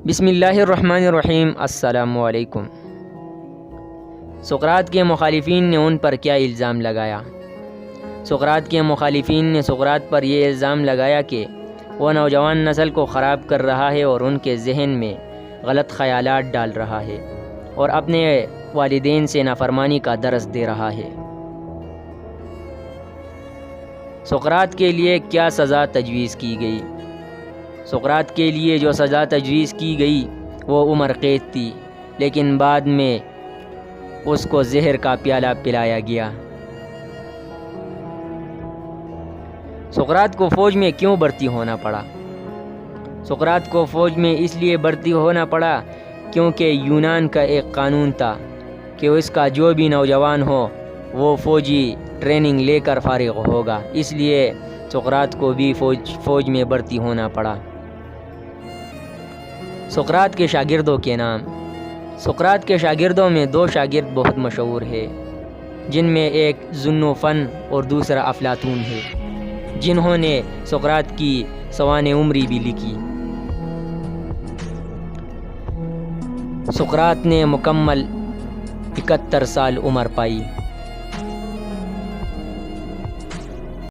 بسم اللہ الرحمن الرحیم۔ السلام علیکم۔ سقراط کے مخالفین نے ان پر کیا الزام لگایا؟ سقراط کے مخالفین نے سقراط پر یہ الزام لگایا کہ وہ نوجوان نسل کو خراب کر رہا ہے اور ان کے ذہن میں غلط خیالات ڈال رہا ہے اور اپنے والدین سے نافرمانی کا درس دے رہا ہے۔ سقراط کے لیے کیا سزا تجویز کی گئی؟ سقراط کے لیے جو سزا تجویز کی گئی وہ عمر قید تھی، لیکن بعد میں اس کو زہر کا پیالہ پلایا گیا۔ سقراط کو فوج میں کیوں بھرتی ہونا پڑا؟ سقراط کو فوج میں اس لیے بھرتی ہونا پڑا کیونکہ یونان کا ایک قانون تھا کہ اس کا جو بھی نوجوان ہو وہ فوجی ٹریننگ لے کر فارغ ہوگا، اس لیے سقراط کو بھی فوج میں بھرتی ہونا پڑا۔ سقراط کے شاگردوں کے نام۔ سقراط کے شاگردوں میں دو شاگرد بہت مشہور ہیں، جن میں ایک ذوالنفع اور دوسرا افلاطون ہے، جنہوں نے سقراط کی سوانح عمری بھی لکھی۔ سقراط نے مکمل 71 سال عمر پائی۔